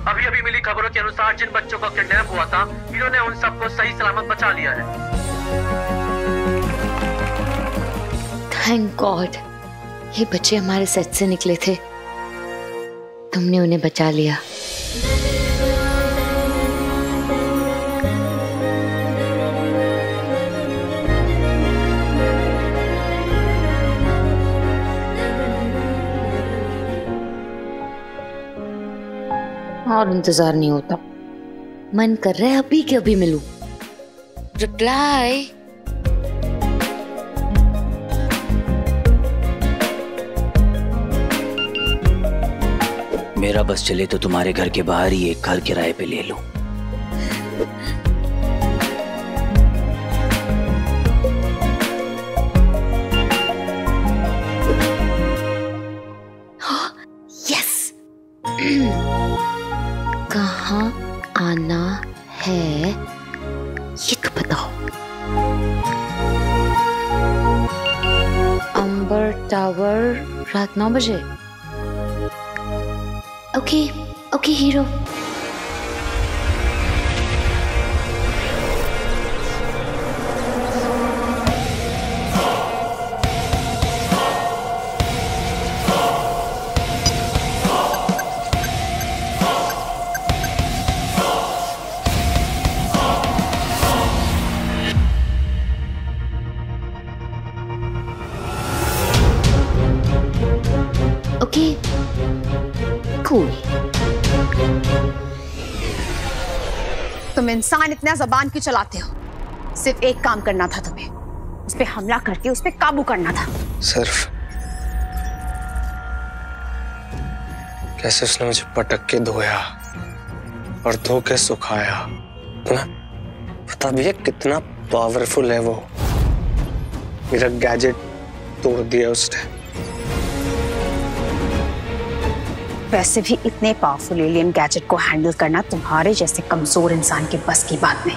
अभी अभी मिली खबरों के अनुसार जिन बच्चों का किडनैप हुआ था, इन्होंने उन सबको सही सलामत बचा लिया है। थैंक गॉड, ये बच्चे हमारे सच से निकले थे। तुमने उन्हें बचा लिया। और इंतजार नहीं होता, मन कर रहा है अभी के अभी मिलूं। रिप्लाई। मेरा बस चले तो तुम्हारे घर के बाहर ही एक घर किराए पे ले लो। यस। कहाँ आना है ये तो बताओ। अंबर टावर रात 9 बजे। Okay okay hero. Okay cool. तुम इंसान इतना जबान क्यों चलाते हो? सिर्फ एक काम करना था तुम्हें, उस पे हमला करके उस पे काबू करना था। सिर्फ कैसे उसने मुझे पटक के धोया और धो के सुखाया ना, पता भी है कितना पावरफुल है वो। मेरा गैजेट तोड़ दिया उसने। वैसे भी इतने पावरफुल एलियन गैजेट को हैंडल करना तुम्हारे जैसे कमजोर इंसान के बस की बात नहीं।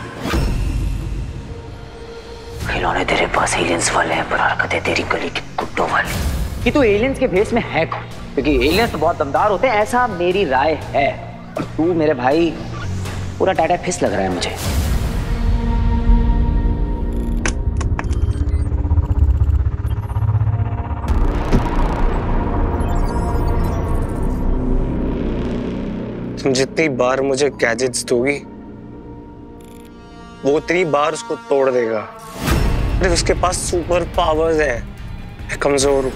खिलौने तेरे पास एलियंस वाले हैं, पर हरकतें तेरी गली के कुत्तों वाली। कि तू एलियंस के भेस में है कौन? क्योंकि एलियंस तो बहुत दमदार होते हैं, ऐसा मेरी राय है। और तू मेरे भाई पूरा टाटा फिस लग रहा है मुझे। तुम जितनी बार मुझे गैजेट्स दोगी वो उतनी बार उसको तोड़ देगा। अरे उसके पास सुपर पावर्स हैं। मैं कमजोर हूं,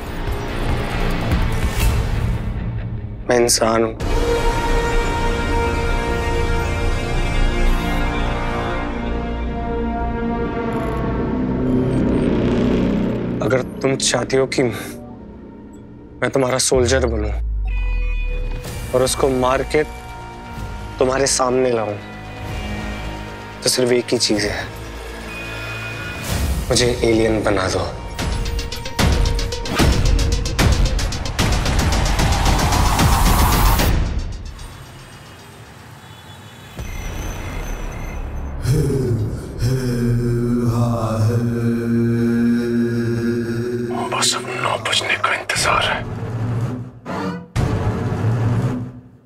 मैं इंसान हूं। अगर तुम चाहती हो कि मैं तुम्हारा सोल्जर बनूं और उसको मार के तुम्हारे सामने लाऊं, तो सिर्फ एक ही चीज है, मुझे एलियन बना दो। बस अब 9 बजने का इंतजार है।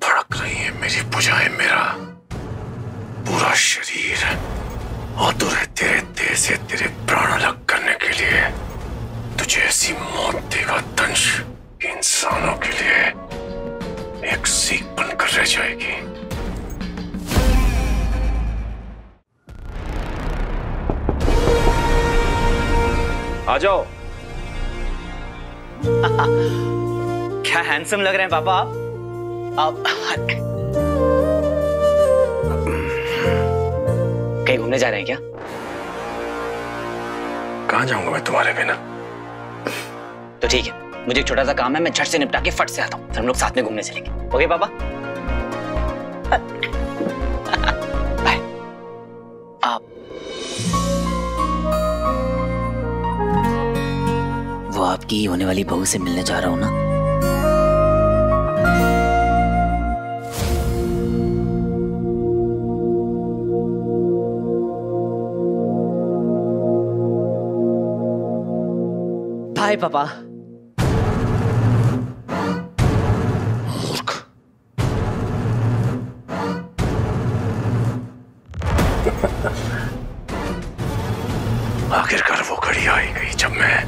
धड़क रही है मेरी भुजाएं, मेरा पूरा शरीर आतुर है तेरे देह से तेरे प्राण अलग करने के लिए। तुझे ऐसी मौत देगा दंश कि इंसानों के लिए एक सीख बनकर रह जाएगी। आ जाओ। क्या हैंडसम लग रहे हैं पापा आप। कहीं घूमने जा रहे हैं क्या? कहाँ जाऊंगा मैं तुम्हारे बिना? तो ठीक है, मुझे एक छोटा सा काम है, मैं झट से निपटा के फट से आता हूँ, फिर हम लोग साथ में घूमने चलेंगे। ओके पापा? बाय। आप वो आपकी होने वाली बहू से मिलने जा रहा हूं ना। हाय पापा। मूर्ख। आखिरकार वो घड़ी आई गई जब मैं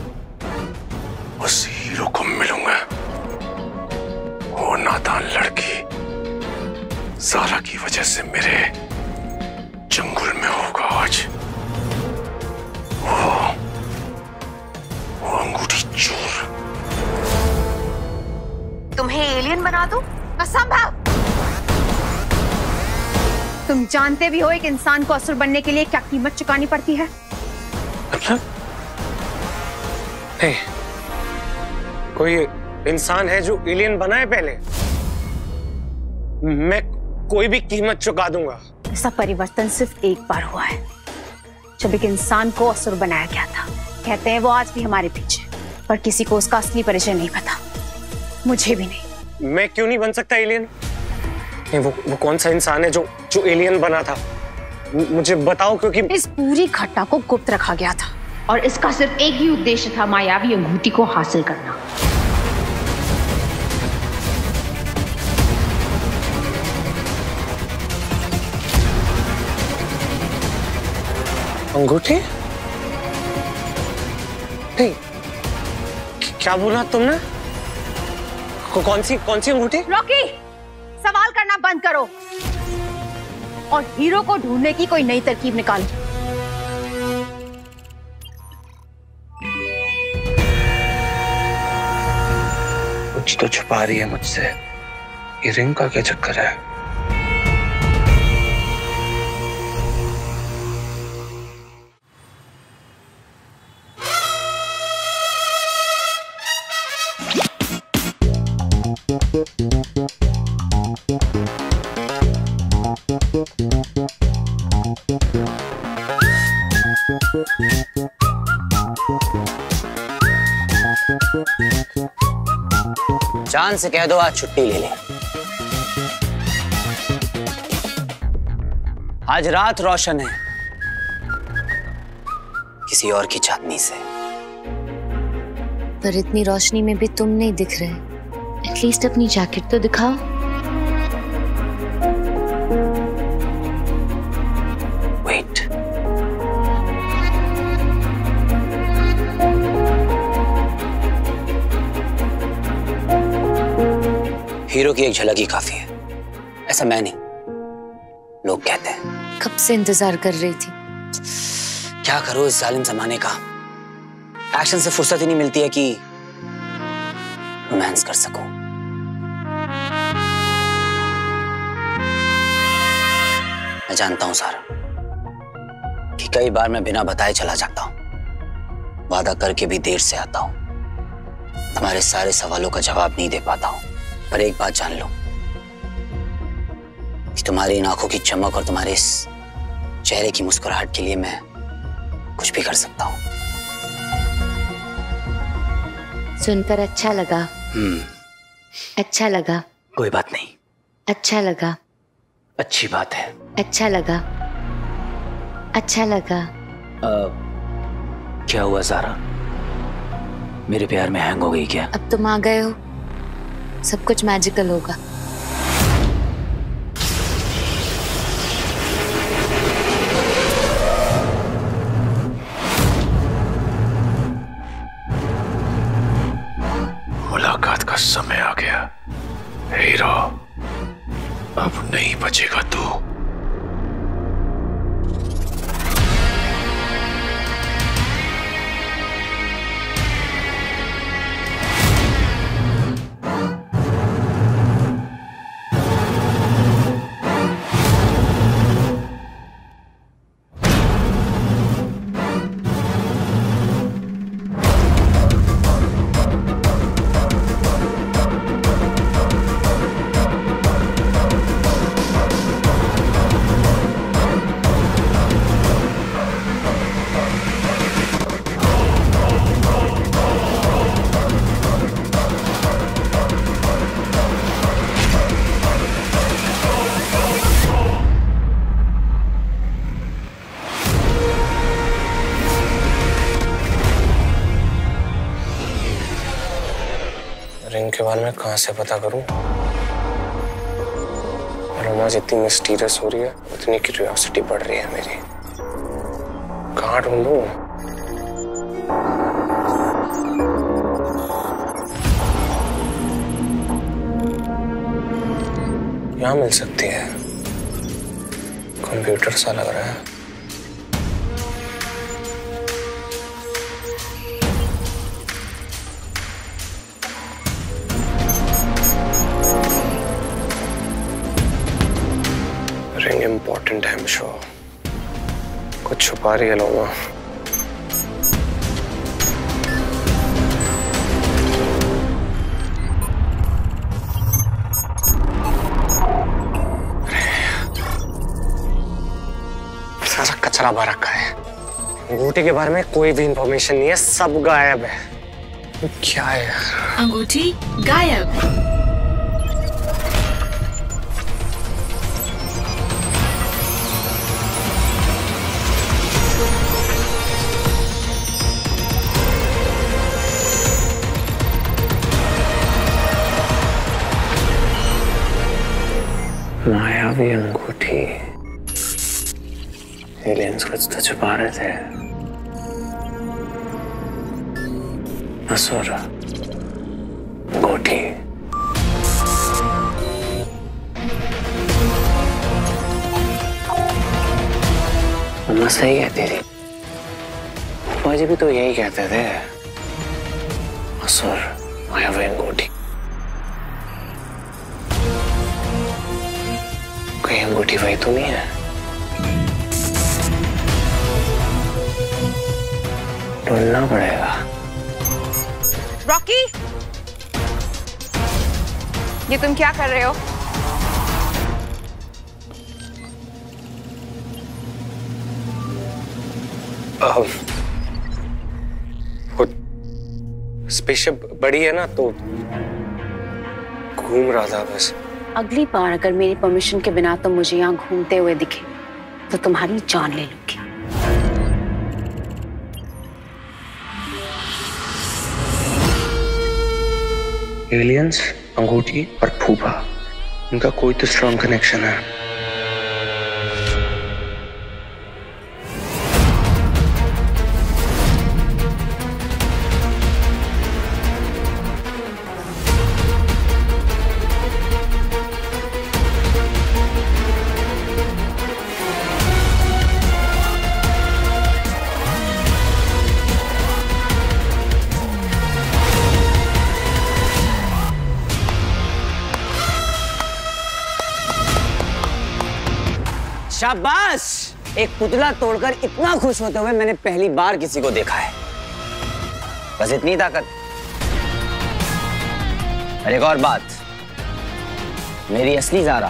उस हीरो को मिलूंगा। वो नादान लड़की ज़ारा की वजह से मेरे जंगल में होगा आज। वो अंगूठी चोर। तुम्हें एलियन बना दूं? असंभव। तुम जानते भी हो एक इंसान को असुर बनने के लिए क्या कीमत चुकानी पड़ती है? मतलब? नहीं, कोई इंसान है जो एलियन बना है पहले? मैं कोई भी कीमत चुका दूंगा। ऐसा परिवर्तन सिर्फ एक बार हुआ है, जब एक इंसान को असुर बनाया गया था। कहते हैं वो आज भी हमारे पीछे, पर किसी को उसका असली परिचय नहीं पता, मुझे भी नहीं। मैं क्यों नहीं बन सकता एलियन? वो कौन सा इंसान है जो एलियन बना था? मुझे बताओ, क्योंकि इस पूरी घटना को गुप्त रखा गया था और इसका सिर्फ एक ही उद्देश्य था, मायावी अंगूठी को हासिल करना। अंगूठी? नहीं, क्या बोला तुमने? कौन सी अंगूठी? रॉकी, सवाल करना बंद करो और हीरो को ढूंढने की कोई नई तरकीब निकालो। कुछ तो छुपा रही है मुझसे। ये रिंग का क्या चक्कर है? चांद से कह दो आज छुट्टी ले ले। आज रात रोशन है किसी और की चांदनी से। पर इतनी रोशनी में भी तुम नहीं दिख रहे। एटलीस्ट अपनी जैकेट तो दिखाओ। वेट, हीरो की एक झलक ही काफी है। ऐसा मैं नहीं, लोग कहते हैं। कब से इंतजार कर रही थी। क्या करो इस जालिम जमाने का। एक्शन से फुर्सत ही नहीं मिलती है कि रोमांस कर सकूं। मैं जानता हूं सारा कि कई बार मैं बिना बताए चला जाता हूं, वादा करके भी देर से आता हूं, तुम्हारे सारे सवालों का जवाब नहीं दे पाता हूं। पर एक बात जान लो कि तुम्हारी इन आंखों की चमक और तुम्हारे इस चेहरे की मुस्कुराहट के लिए मैं कुछ भी कर सकता हूं। सुनकर अच्छा लगा। अच्छा लगा। कोई बात नहीं। अच्छा लगा। अच्छी बात है। अच्छा लगा। अच्छा लगा। क्या हुआ ज़ारा? मेरे प्यार में हैंग हो गई क्या? अब तुम आ गए हो, सब कुछ मैजिकल होगा। मुलाकात का समय आ गया हीरो। अब नहीं बचेगा तू। के बारे में कहां से पता करूं? रोमांस इतनी मिस्टीरियस हो रही है, उतनी क्यूरियोसिटी बढ़ रही है मेरी। कहां ढूंढूं? यहाँ मिल सकती है। कंप्यूटर सा लग रहा है। रिंग इम्पोर्टेंट है, श्योर। कुछ छुपा रही है लोमा। सारा कचरा भर रखा है। अंगूठी के बारे में कोई भी इंफॉर्मेशन नहीं है, सब गायब है। क्या है यार? अंगूठी गायब। मायावी अंगूठी। एलियंस कुछ तो छुपा रहे थे। असुर अंगूठी। मम्मा सही कहती थी, पापा जी भी तो यही कहते थे। असुर मायावी अंगूठी। कहीं अंगूठी वही तो नहीं है? ढूंढना पड़ेगा। रॉकी, ये तुम क्या कर रहे हो? वो स्पेसशिप बड़ी है ना, तो घूम रहा था बस। अगली बार अगर मेरी परमिशन के बिना तुम मुझे यहाँ घूमते हुए दिखे तो तुम्हारी जान ले लूंगी। एलियंस, अंगूठी और फूफा, उनका कोई तो स्ट्रॉन्ग कनेक्शन है। शाबाश! एक पुतला तोड़कर इतना खुश होते हुए मैंने पहली बार किसी को देखा है। बस इतनी ताकत। और एक और बात, मेरी असली ज़ारा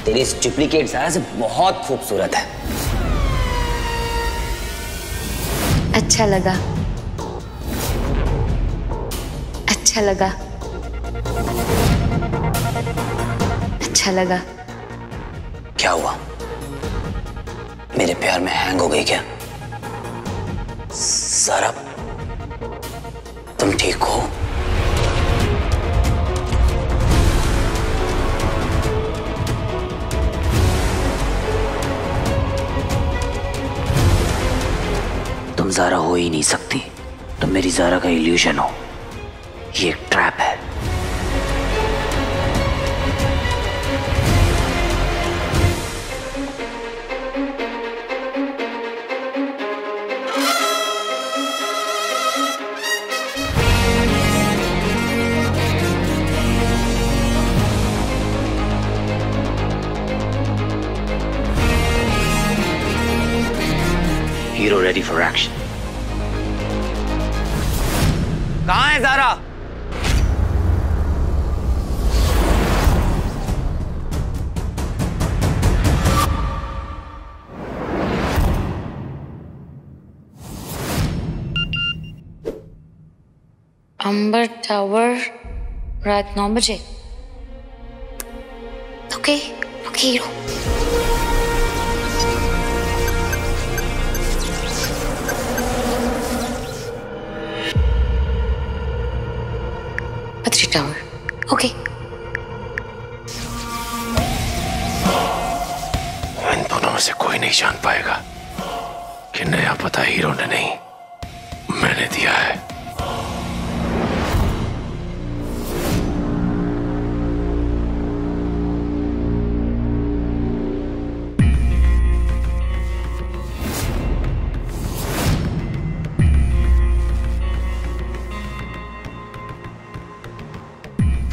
तेरी इस डुप्लीकेट ज़ारा से बहुत खूबसूरत है। अच्छा लगा, अच्छा लगा, अच्छा लगा। क्या हुआ? मेरे प्यार में हैंग हो गई क्या? ज़ारा, तुम ठीक हो? तुम ज़ारा हो ही नहीं सकती। तुम मेरी ज़ारा का इल्यूजन हो। ये एक ट्रैप है। Hero ready for action. कहाँ है ज़ारा? अंबर टावर, रात 9 बजे। Okay, hero. बद्री टावर। में से कोई नहीं जान पाएगा कि नया पता हीरो ने नहीं, मैंने दिया है।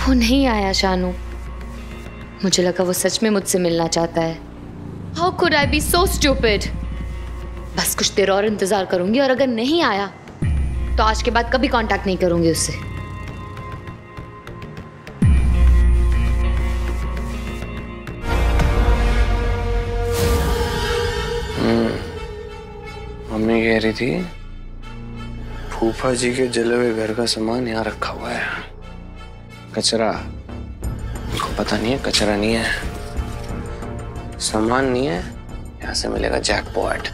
वो नहीं आया शानू। मुझे लगा वो सच में मुझसे मिलना चाहता है। How could I be so stupid? बस कुछ देर और इंतजार करूंगी और अगर नहीं आया तो आज के बाद कभी कांटेक्ट नहीं करूंगी उससे। मम्मी कह रही थी फूफा जी के जले हुए घर का सामान यहाँ रखा हुआ है। कचरा, उनको पता नहीं है कचरा नहीं है, सामान नहीं है, यहाँ से मिलेगा जैकपॉट,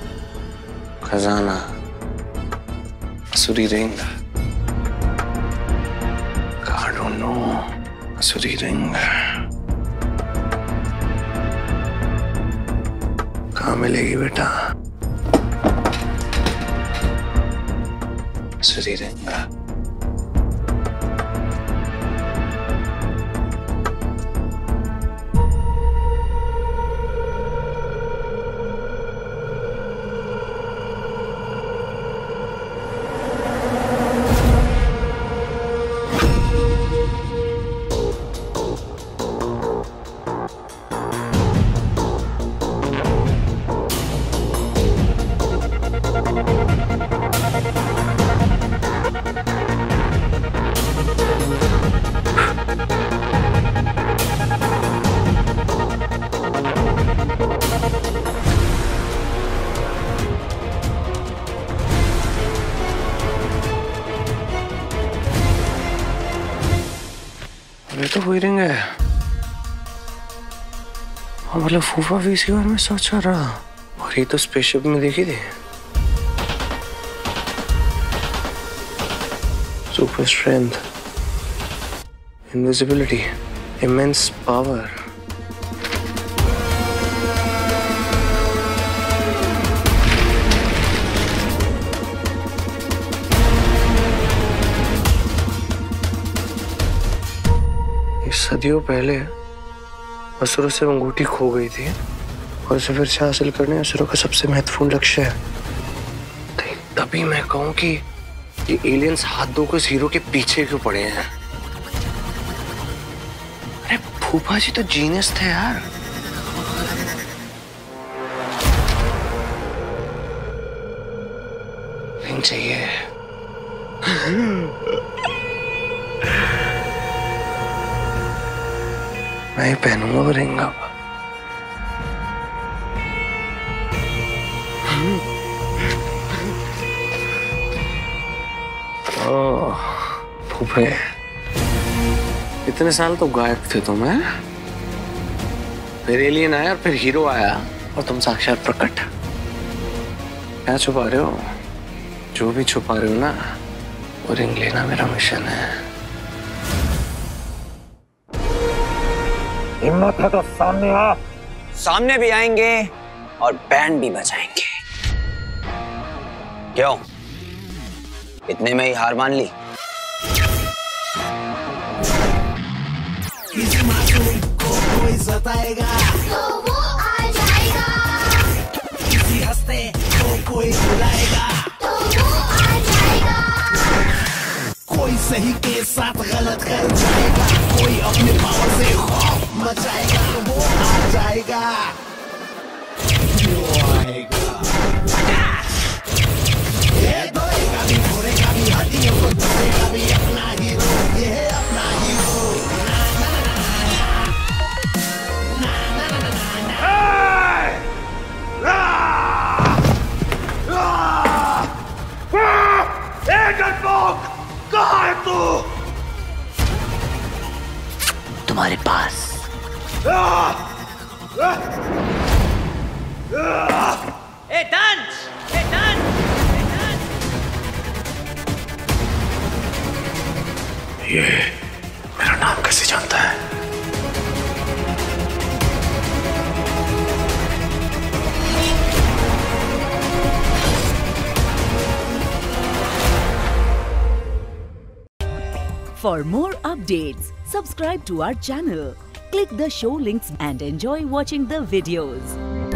खजाना, असुरी रिंग। I don't know, असुरी रिंग कहाँ मिलेगी बेटा? असुरी रिंग। ये तो वही रिंग है। हाँ मतलब फूफा भी इसी बार में सोच रहा, और ये तो स्पेसशिप में देखी थी। Super strength, invisibility, immense power. सदियों पहले असुरों से अंगूठी खो गई थी और उसे फिर से हासिल करने असुरों का सबसे महत्वपूर्ण लक्ष्य है। तभी मैं कहूं कि ये एलियंस हाथ धोकर इस हीरो के पीछे क्यों पड़े हैं? अरे फूफा जी तो जीनियस थे यार। रिंग चाहिए। मैं पहनूंगा वो रिंग अब। फूफे, इतने साल तो गायब थे तुम, हैं? फिर एलियन आया और फिर हीरो आया और तुम साक्षात प्रकट। क्या छुपा रहे हो? जो भी छुपा रहे हो ना, वो रिंग लेना मेरा मिशन है। हिम्मत है तो सामने आ। सामने भी आएंगे और बैंड भी बजाएंगे। क्यों, इतने में ही हार मान ली? किसी मासूम को कोई सताएगा तो वो आ जाएगा, किसी हंसते को कोई बुलाएगा तो वो आ जाएगा, कोई सही के साथ गलत कर जाएगा, कोई अपने पावर से खौफ मचाएगा तो वो आ जाएगा। वो आएगा, ये दौड़ेगा भी, घूरेगा भी, हड्डियों को तोड़ेगा भी, अपना हीरो, ये है अपना हीरो। कहाँ है तू? तुम्हारे पास। ए डंच! ए डंच! ये मेरा नाम कैसे जानता है? For more updates, subscribe to our channel, click the show links and enjoy watching the videos.